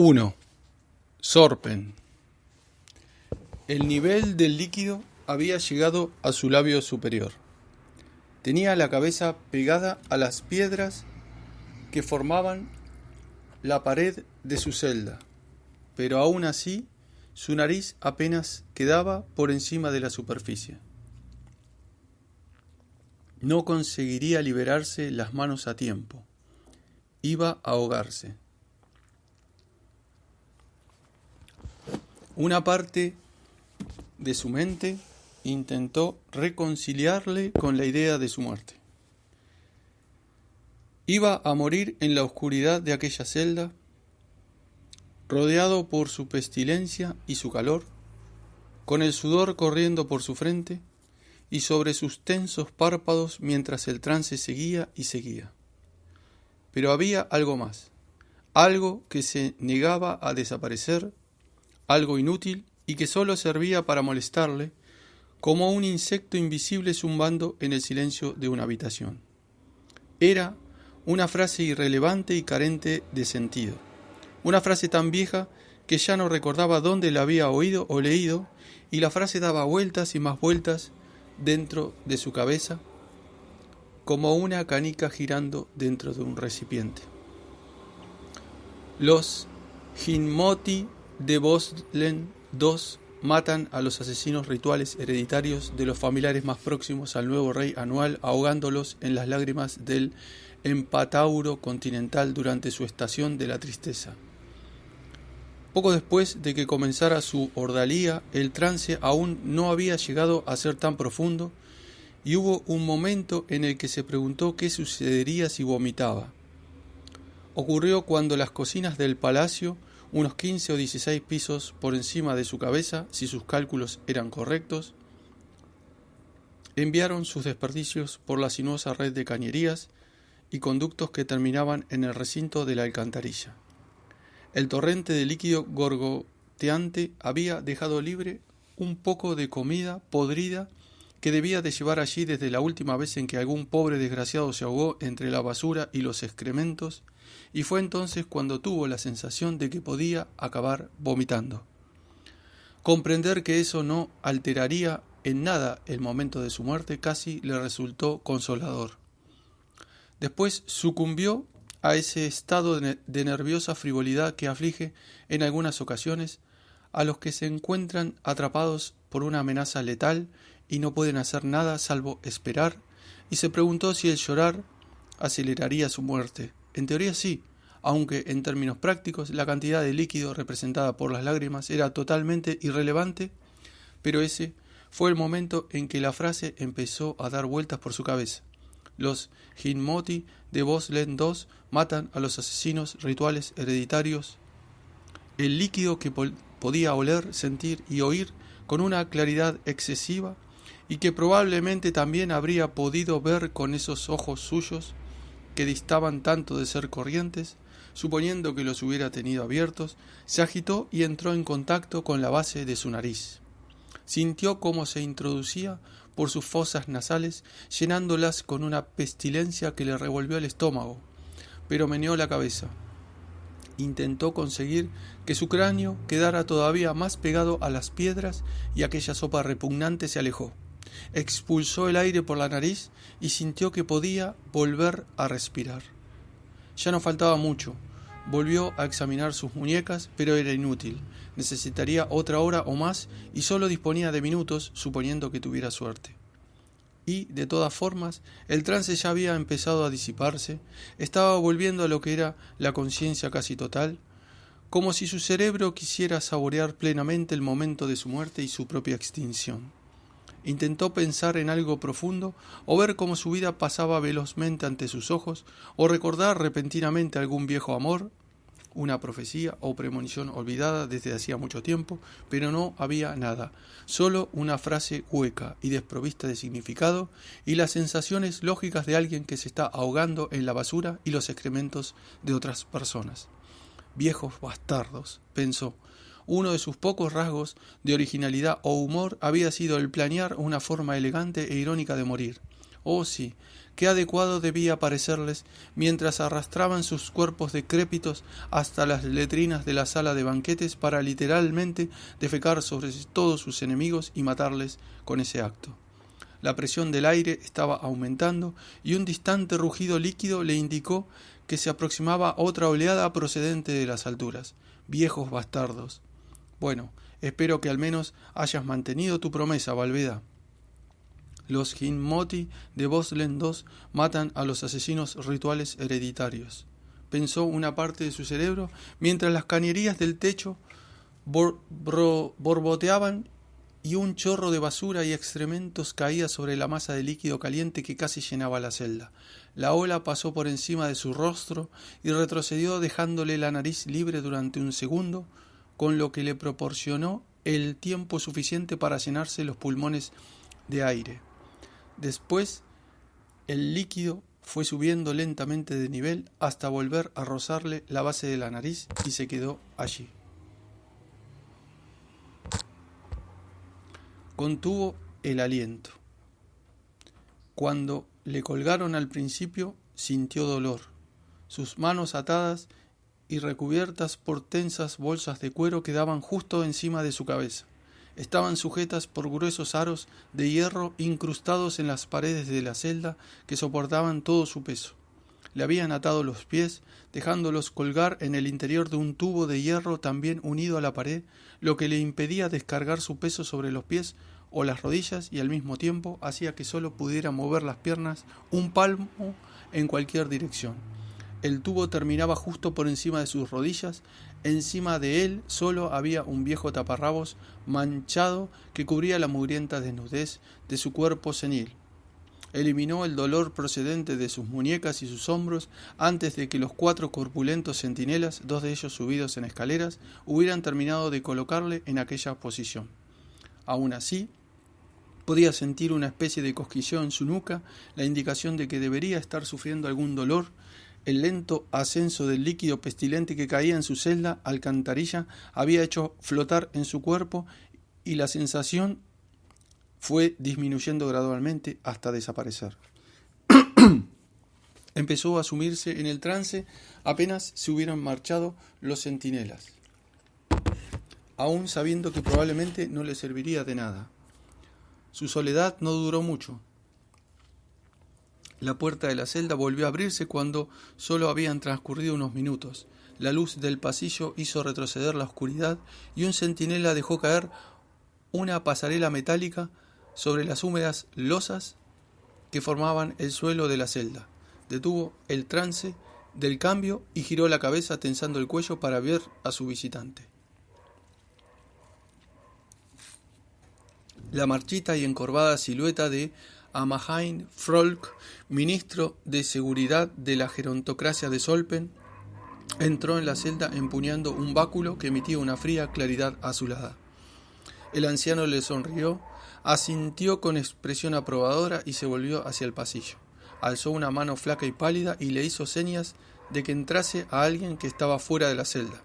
1. Sorpen. El nivel del líquido había llegado a su labio superior. Tenía la cabeza pegada a las piedras que formaban la pared de su celda, pero aún así su nariz apenas quedaba por encima de la superficie. No conseguiría liberarse las manos a tiempo. Iba a ahogarse. Una parte de su mente intentó reconciliarle con la idea de su muerte. Iba a morir en la oscuridad de aquella celda, rodeado por su pestilencia y su calor, con el sudor corriendo por su frente y sobre sus tensos párpados mientras el trance seguía y seguía. Pero había algo más, algo que se negaba a desaparecer, algo inútil y que solo servía para molestarle, como un insecto invisible zumbando en el silencio de una habitación. Era una frase irrelevante y carente de sentido, una frase tan vieja que ya no recordaba dónde la había oído o leído, y la frase daba vueltas y más vueltas dentro de su cabeza, como una canica girando dentro de un recipiente. Los Hinmoti de Boslen II matan a los asesinos rituales hereditarios de los familiares más próximos al nuevo rey anual, ahogándolos en las lágrimas del empatauro continental durante su estación de la tristeza. Poco después de que comenzara su ordalía, el trance aún no había llegado a ser tan profundo, y hubo un momento en el que se preguntó qué sucedería si vomitaba. Ocurrió cuando las cocinas del palacio, unos 15 o 16 pisos por encima de su cabeza, si sus cálculos eran correctos, enviaron sus desperdicios por la sinuosa red de cañerías y conductos que terminaban en el recinto de la alcantarilla. El torrente de líquido gorgoteante había dejado libre un poco de comida podrida que debía de llevar allí desde la última vez en que algún pobre desgraciado se ahogó entre la basura y los excrementos, y fue entonces cuando tuvo la sensación de que podía acabar vomitando. Comprender que eso no alteraría en nada el momento de su muerte casi le resultó consolador. Después sucumbió a ese estado de nerviosa frivolidad que aflige en algunas ocasiones a los que se encuentran atrapados por una amenaza letal y no pueden hacer nada salvo esperar, y se preguntó si el llorar aceleraría su muerte. En teoría sí, aunque en términos prácticos la cantidad de líquido representada por las lágrimas era totalmente irrelevante, pero ese fue el momento en que la frase empezó a dar vueltas por su cabeza. Los Hinmoti de Boslen II matan a los asesinos rituales hereditarios. El líquido que podía oler, sentir y oír con una claridad excesiva, y que probablemente también habría podido ver con esos ojos suyos que distaban tanto de ser corrientes, suponiendo que los hubiera tenido abiertos, se agitó y entró en contacto con la base de su nariz. Sintió cómo se introducía por sus fosas nasales, llenándolas con una pestilencia que le revolvió el estómago, pero meneó la cabeza. Intentó conseguir que su cráneo quedara todavía más pegado a las piedras, y aquella sopa repugnante se alejó. Expulsó el aire por la nariz y sintió que podía volver a respirar. Ya no faltaba mucho. Volvió a examinar sus muñecas, pero era inútil. Necesitaría otra hora o más y solo disponía de minutos, suponiendo que tuviera suerte. Y, de todas formas, el trance ya había empezado a disiparse, estaba volviendo a lo que era la conciencia casi total, como si su cerebro quisiera saborear plenamente el momento de su muerte y su propia extinción. Intentó pensar en algo profundo, o ver cómo su vida pasaba velozmente ante sus ojos, o recordar repentinamente algún viejo amor, una profecía o premonición olvidada desde hacía mucho tiempo, pero no había nada, solo una frase hueca y desprovista de significado, y las sensaciones lógicas de alguien que se está ahogando en la basura y los excrementos de otras personas. Viejos bastardos, pensó. Uno de sus pocos rasgos de originalidad o humor había sido el planear una forma elegante e irónica de morir, Oh sí, qué adecuado debía parecerles mientras arrastraban sus cuerpos decrépitos hasta las letrinas de la sala de banquetes para literalmente defecar sobre todos sus enemigos y matarles con ese acto. La presión del aire estaba aumentando y un distante rugido líquido le indicó que se aproximaba otra oleada procedente de las alturas. Viejos bastardos. Bueno, espero que al menos hayas mantenido tu promesa, Valveda. Los Hinmoti de Boslen II matan a los asesinos rituales hereditarios, pensó una parte de su cerebro mientras las cañerías del techo borboteaban y un chorro de basura y excrementos caía sobre la masa de líquido caliente que casi llenaba la celda. La ola pasó por encima de su rostro y retrocedió dejándole la nariz libre durante un segundo, con lo que le proporcionó el tiempo suficiente para llenarse los pulmones de aire. Después, el líquido fue subiendo lentamente de nivel hasta volver a rozarle la base de la nariz y se quedó allí. Contuvo el aliento. Cuando le colgaron al principio, sintió dolor. Sus manos atadas y recubiertas por tensas bolsas de cuero quedaban justo encima de su cabeza. Estaban sujetas por gruesos aros de hierro incrustados en las paredes de la celda que soportaban todo su peso. Le habían atado los pies, dejándolos colgar en el interior de un tubo de hierro también unido a la pared, lo que le impedía descargar su peso sobre los pies o las rodillas y al mismo tiempo hacía que solo pudiera mover las piernas un palmo en cualquier dirección. El tubo terminaba justo por encima de sus rodillas. Encima de él solo había un viejo taparrabos manchado que cubría la mugrienta desnudez de su cuerpo senil. Eliminó el dolor procedente de sus muñecas y sus hombros antes de que los 4 corpulentos centinelas, 2 de ellos subidos en escaleras, hubieran terminado de colocarle en aquella posición. Aún así, podía sentir una especie de cosquilleo en su nuca, la indicación de que debería estar sufriendo algún dolor. El lento ascenso del líquido pestilente que caía en su celda alcantarilla había hecho flotar en su cuerpo y la sensación fue disminuyendo gradualmente hasta desaparecer. Empezó a sumirse en el trance apenas se hubieran marchado los centinelas, aún sabiendo que probablemente no le serviría de nada. Su soledad no duró mucho. La puerta de la celda volvió a abrirse cuando solo habían transcurrido unos minutos. La luz del pasillo hizo retroceder la oscuridad y un centinela dejó caer una pasarela metálica sobre las húmedas losas que formaban el suelo de la celda. Detuvo el trance del cambio y giró la cabeza tensando el cuello para ver a su visitante. La marchita y encorvada silueta de Amahain Frolk, ministro de seguridad de la gerontocracia de Solpen, entró en la celda empuñando un báculo que emitía una fría claridad azulada. El anciano le sonrió, asintió con expresión aprobadora y se volvió hacia el pasillo. Alzó una mano flaca y pálida y le hizo señas de que entrase a alguien que estaba fuera de la celda.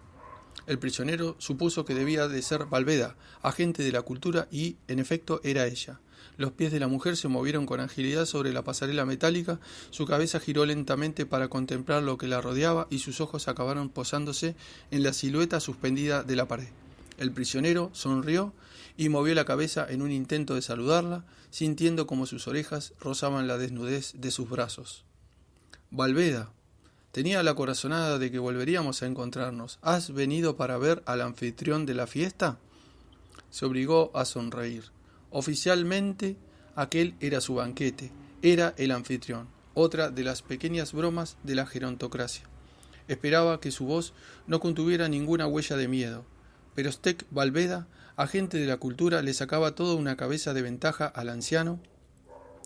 El prisionero supuso que debía de ser Valveda, agente de la cultura, y, en efecto, era ella. Los pies de la mujer se movieron con agilidad sobre la pasarela metálica, su cabeza giró lentamente para contemplar lo que la rodeaba y sus ojos acabaron posándose en la silueta suspendida de la pared. El prisionero sonrió y movió la cabeza en un intento de saludarla, sintiendo como sus orejas rozaban la desnudez de sus brazos. Valveda, tenía la corazonada de que volveríamos a encontrarnos. ¿Has venido para ver al anfitrión de la fiesta? Se obligó a sonreír. Oficialmente, aquel era su banquete, era el anfitrión, otra de las pequeñas bromas de la gerontocracia. Esperaba que su voz no contuviera ninguna huella de miedo, pero Stek Valveda, agente de la cultura, le sacaba toda una cabeza de ventaja al anciano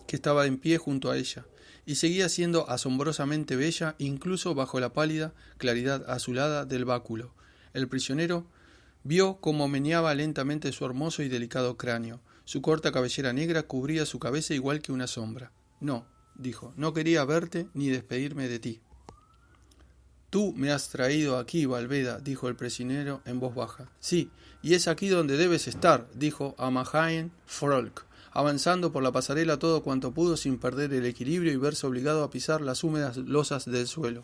que estaba en pie junto a ella, y seguía siendo asombrosamente bella incluso bajo la pálida claridad azulada del báculo. El prisionero vio cómo meneaba lentamente su hermoso y delicado cráneo. Su corta cabellera negra cubría su cabeza igual que una sombra. No, dijo, no quería verte ni despedirme de ti. Tú me has traído aquí, Valveda, dijo el prisionero en voz baja. Sí, y es aquí donde debes estar, dijo Amahain Frolk, avanzando por la pasarela todo cuanto pudo sin perder el equilibrio y verse obligado a pisar las húmedas losas del suelo.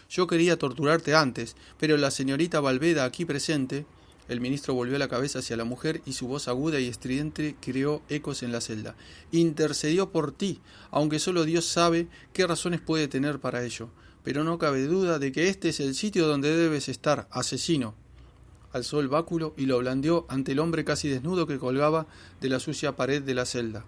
Yo quería torturarte antes, pero la señorita Valveda aquí presente... El ministro volvió la cabeza hacia la mujer y su voz aguda y estridente creó ecos en la celda. Intercedió por ti, aunque solo Dios sabe qué razones puede tener para ello. Pero no cabe duda de que este es el sitio donde debes estar, asesino. Alzó el báculo y lo blandió ante el hombre casi desnudo que colgaba de la sucia pared de la celda.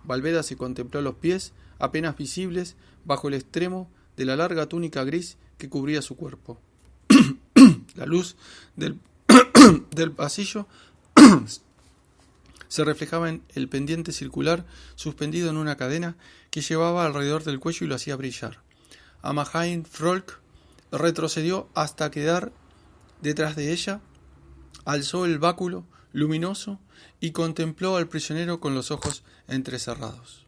Valveda se contempló los pies, apenas visibles, bajo el extremo de la larga túnica gris que cubría su cuerpo. La luz del pasillo se reflejaba en el pendiente circular suspendido en una cadena que llevaba alrededor del cuello y lo hacía brillar. Amahain Frolk retrocedió hasta quedar detrás de ella, alzó el báculo luminoso y contempló al prisionero con los ojos entrecerrados.